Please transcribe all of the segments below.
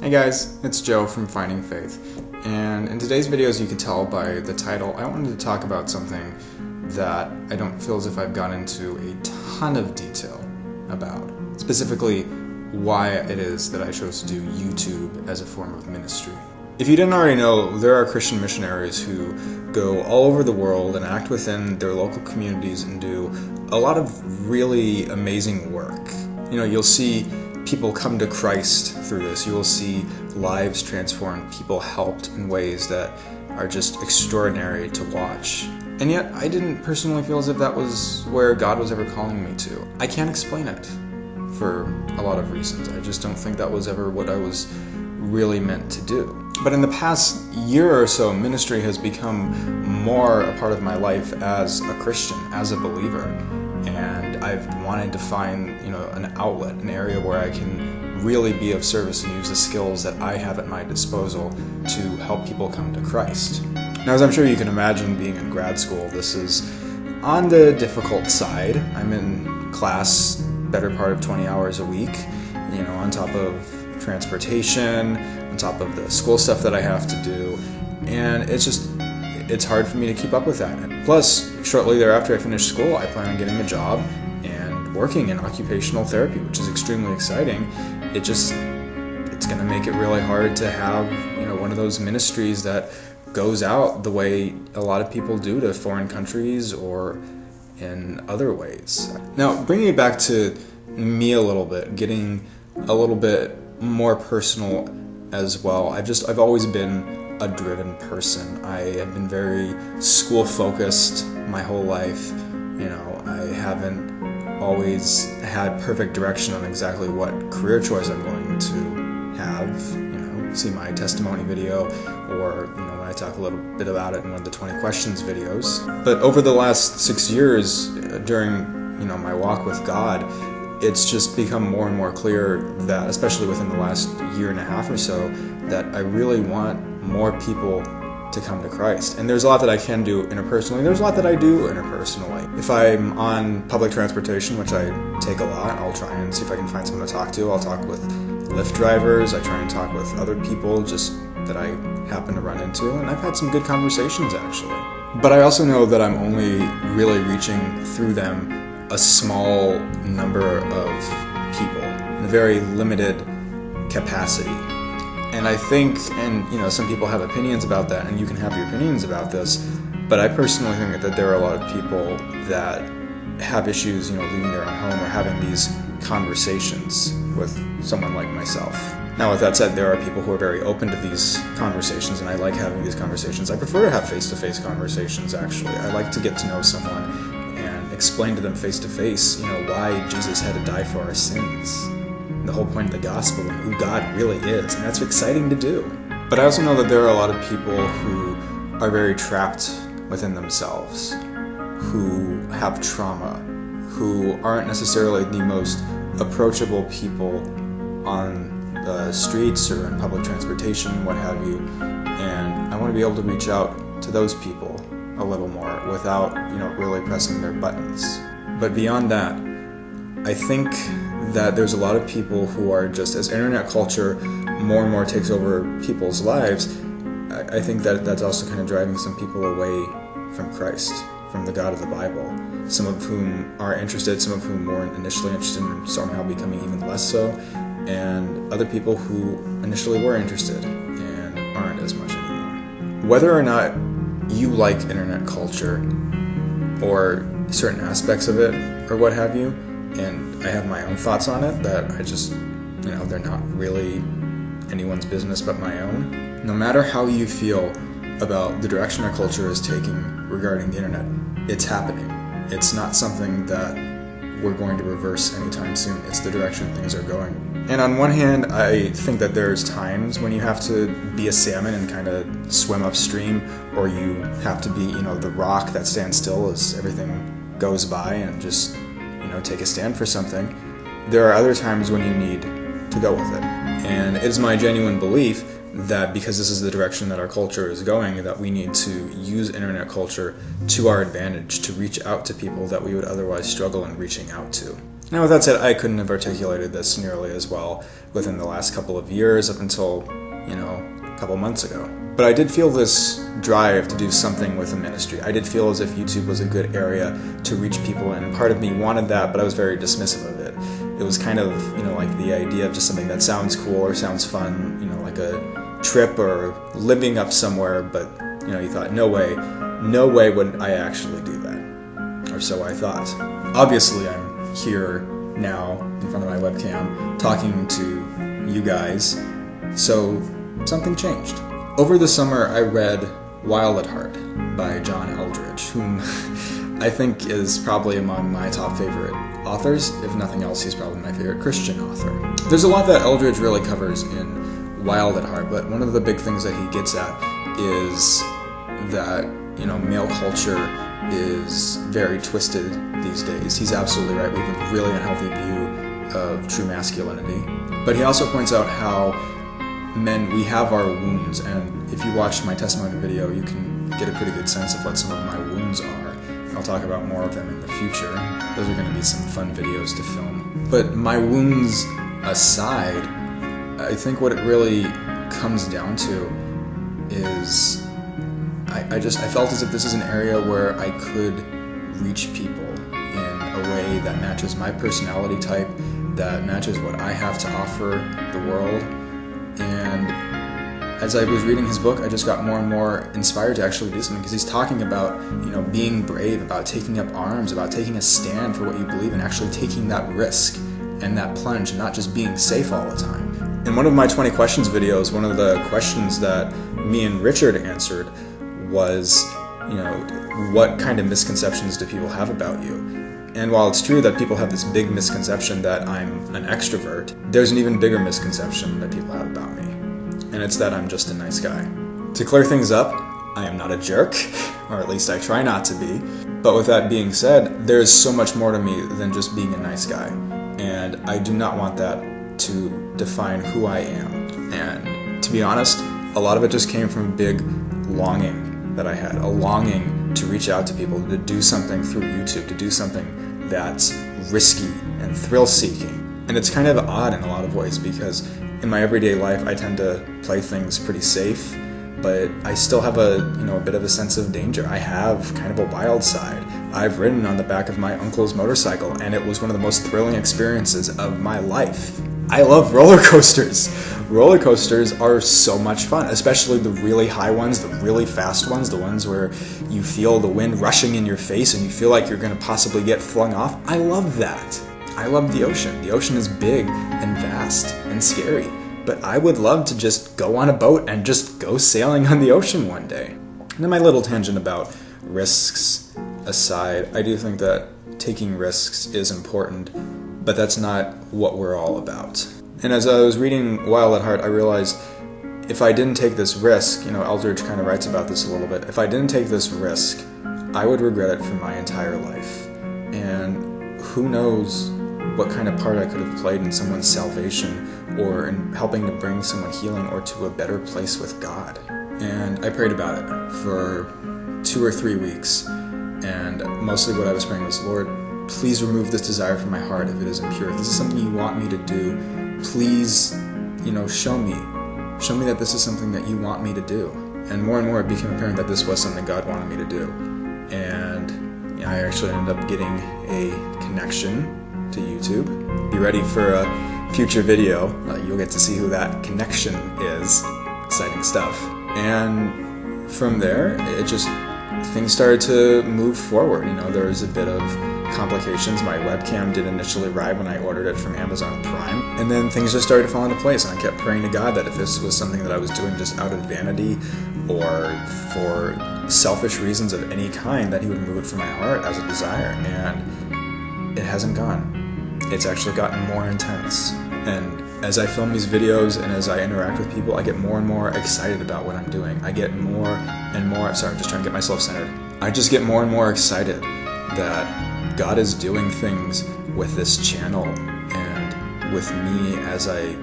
Hey guys, it's Joe from Finding Faith, and in today's video, as you can tell by the title, I wanted to talk about something that I don't feel as if I've gone into a ton of detail about, specifically why it is that I chose to do YouTube as a form of ministry. If you didn't already know, there are Christian missionaries who go all over the world and act within their local communities and do a lot of really amazing work. You know, you'll see people come to Christ through this. You will see lives transformed, people helped in ways that are just extraordinary to watch. And yet, I didn't personally feel as if that was where God was ever calling me to. I can't explain it for a lot of reasons. I just don't think that was ever what I was really meant to do. But in the past year or so, ministry has become more a part of my life as a Christian, as a believer. And I've wanted to find, an outlet, an area where I can really be of service and use the skills that I have at my disposal to help people come to Christ. Now, as I'm sure you can imagine, being in grad school, this is on the difficult side. I'm in class better part of 20 hours a week, on top of transportation, on top of the school stuff that I have to do, and it's hard for me to keep up with that. Plus, shortly thereafter I finish school, I plan on getting a job and working in occupational therapy, which is extremely exciting. It's going to make it really hard to have, one of those ministries that goes out the way a lot of people do to foreign countries or in other ways. Now, bringing it back to me a little bit, getting a little bit more personal as well. I've always been a driven person. I have been very school focused my whole life. I haven't always had perfect direction on exactly what career choice I'm going to have. See my testimony video, or when I talk a little bit about it in one of the 20 questions videos. But over the last 6 years, during my walk with God, it's just become more and more clear that, especially within the last year and a half or so, that I really want more people to come to Christ. And there's a lot that I can do interpersonally. There's a lot that I do interpersonally. If I'm on public transportation, which I take a lot, I'll try and see if I can find someone to talk to. I'll talk with Lyft drivers. I try and talk with other people just that I happen to run into. And I've had some good conversations, actually. But I also know that I'm only really reaching through them a small number of people in a very limited capacity. And I think, some people have opinions about that, and you can have your opinions about this, but I personally think that there are a lot of people that have issues, leaving their own home or having these conversations with someone like myself. Now, with that said, there are people who are very open to these conversations, and I like having these conversations. I prefer to have face-to-face conversations, actually. I like to get to know someone and explain to them face-to-face, why Jesus had to die for our sins, the whole point of the gospel, and who God really is, and that's exciting to do. But I also know that there are a lot of people who are very trapped within themselves, who have trauma, who aren't necessarily the most approachable people on the streets or in public transportation, what have you, and I want to be able to reach out to those people a little more without, really pressing their buttons. But beyond that, I think that there's a lot of people who are just, as internet culture more and more takes over people's lives, I think that that's also kind of driving some people away from Christ, from the God of the Bible. Some of whom are interested, some of whom weren't initially interested, and somehow becoming even less so, and other people who initially were interested and aren't as much anymore. Whether or not you like internet culture or certain aspects of it or what have you, and I have my own thoughts on it that I just, they're not really anyone's business but my own. No matter how you feel about the direction our culture is taking regarding the internet, it's happening. It's not something that we're going to reverse anytime soon. It's the direction things are going. And on one hand, I think that there's times when you have to be a salmon and kind of swim upstream, or you have to be, the rock that stands still as everything goes by and just, take a stand for something. There are other times when you need to go with it. And it is my genuine belief that because this is the direction that our culture is going, that we need to use internet culture to our advantage to reach out to people that we would otherwise struggle in reaching out to. Now with that said, I couldn't have articulated this nearly as well within the last couple of years up until, a couple months ago. But I did feel this drive to do something with the ministry. I did feel as if YouTube was a good area to reach people in, and part of me wanted that, but I was very dismissive of it. It was kind of, like the idea of just something that sounds cool or sounds fun, like a trip or living up somewhere, but, you thought, no way would I actually do that. Or so I thought. Obviously, I'm here now in front of my webcam talking to you guys, so something changed. Over the summer, I read Wild at Heart by John Eldredge, whom I think is probably among my top favorite authors. If nothing else, he's probably my favorite Christian author. There's a lot that Eldredge really covers in Wild at Heart, but one of the big things that he gets at is that, male culture is very twisted these days. He's absolutely right. We have a really unhealthy view of true masculinity. But he also points out how men, we have our wounds, and if you watched my testimony video, you can get a pretty good sense of what some of my wounds are. I'll talk about more of them in the future. Those are going to be some fun videos to film. But my wounds aside, I think what it really comes down to is I felt as if this is an area where I could reach people in a way that matches my personality type, that matches what I have to offer the world. And as I was reading his book, I just got more and more inspired to actually do something, because he's talking about, being brave, about taking up arms, about taking a stand for what you believe, and actually taking that risk and that plunge, and not just being safe all the time. In one of my 20 questions videos, one of the questions that me and Richard answered was, what kind of misconceptions do people have about you? And while it's true that people have this big misconception that I'm an extrovert, there's an even bigger misconception that people have about me, and it's that I'm just a nice guy. To clear things up, I am not a jerk, or at least I try not to be. But with that being said, there's so much more to me than just being a nice guy, and I do not want that to define who I am. And to be honest, a lot of it just came from a big longing that I had, a longing to reach out to people, to do something through YouTube, to do something that's risky and thrill-seeking. And it's kind of odd in a lot of ways, because in my everyday life I tend to play things pretty safe, but I still have a bit of a sense of danger. I have kind of a wild side. I've ridden on the back of my uncle's motorcycle, and it was one of the most thrilling experiences of my life. I love roller coasters. Roller coasters are so much fun, especially the really high ones, the really fast ones, the ones where you feel the wind rushing in your face and you feel like you're going to possibly get flung off. I love that. I love the ocean. The ocean is big and vast and scary, but I would love to just go on a boat and just go sailing on the ocean one day. And then my little tangent about risks aside, I do think that taking risks is important, but that's not what we're all about. And as I was reading Wild at Heart, I realized if I didn't take this risk, Eldredge kind of writes about this a little bit, if I didn't take this risk, I would regret it for my entire life. And who knows what kind of part I could have played in someone's salvation, or in helping to bring someone healing or to a better place with God. And I prayed about it for 2 or 3 weeks, and mostly what I was praying was, Lord, please remove this desire from my heart if it is impure. If this is something you want me to do, please, show me. Show me that this is something that you want me to do. And more it became apparent that this was something God wanted me to do. And I actually ended up getting a connection to YouTube. Be ready for a future video. You'll get to see who that connection is. Exciting stuff. And from there, things started to move forward. There was a bit of complications. My webcam did initially arrive when I ordered it from Amazon Prime, and then things just started to fall into place, and I kept praying to God that if this was something that I was doing just out of vanity or for selfish reasons of any kind, that He would remove it from my heart as a desire. And it hasn't gone. It's actually gotten more intense. And as I film these videos and as I interact with people, I get more and more excited about what I'm doing. I get more and more, sorry, I'm just trying to get myself centered. I just get more and more excited that God is doing things with this channel and with me as I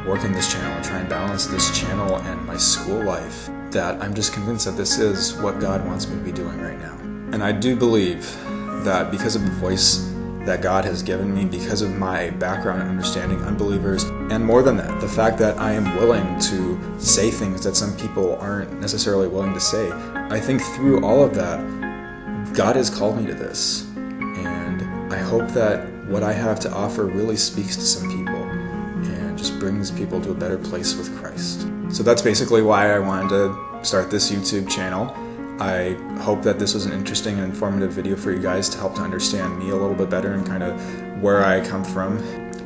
work in this channel and try and balance this channel and my school life, that I'm just convinced that this is what God wants me to be doing right now. And I do believe that because of the voice that God has given me because of my background in understanding unbelievers. And more than that, the fact that I am willing to say things that some people aren't necessarily willing to say. I think through all of that, God has called me to this. And I hope that what I have to offer really speaks to some people and just brings people to a better place with Christ. So that's basically why I wanted to start this YouTube channel. I hope that this was an interesting and informative video for you guys to help to understand me a little bit better and kind of where I come from.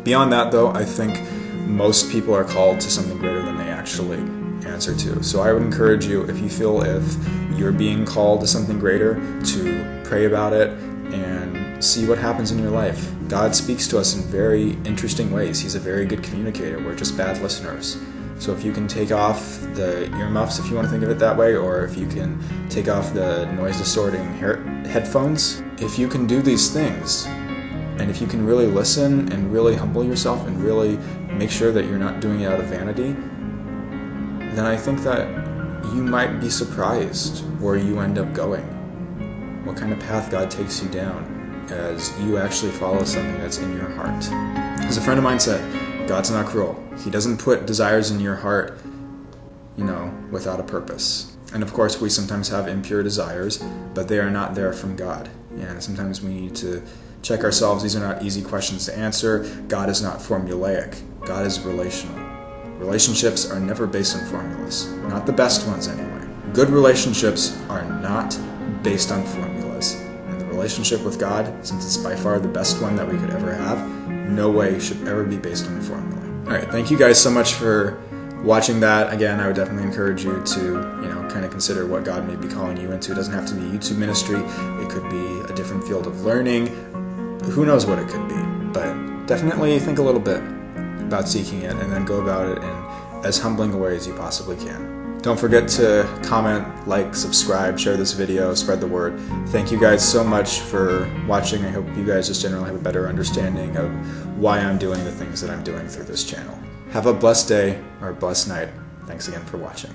Beyond that though, I think most people are called to something greater than they actually answer to. So I would encourage you, if you feel if you're being called to something greater, to pray about it and see what happens in your life. God speaks to us in very interesting ways. He's a very good communicator. We're just bad listeners. So if you can take off the earmuffs, if you want to think of it that way, or if you can take off the noise distorting headphones, if you can do these things, and if you can really listen and really humble yourself and really make sure that you're not doing it out of vanity, then I think that you might be surprised where you end up going, what kind of path God takes you down as you actually follow something that's in your heart. As a friend of mine said, God's not cruel. He doesn't put desires in your heart, without a purpose. And of course, we sometimes have impure desires, but they are not there from God. And sometimes we need to check ourselves. These are not easy questions to answer. God is not formulaic. God is relational. Relationships are never based on formulas. Not the best ones, anyway. Good relationships are not based on formulas. And the relationship with God, since it's by far the best one that we could ever have, no way should ever be based on a formula. Alright, thank you guys so much for watching that. Again, I would definitely encourage you to, kind of consider what God may be calling you into. It doesn't have to be YouTube ministry. It could be a different field of learning. Who knows what it could be. But definitely think a little bit about seeking it and then go about it in as humbling a way as you possibly can. Don't forget to comment, like, subscribe, share this video, spread the word. Thank you guys so much for watching. I hope you guys just generally have a better understanding of why I'm doing the things that I'm doing through this channel. Have a blessed day or a blessed night. Thanks again for watching.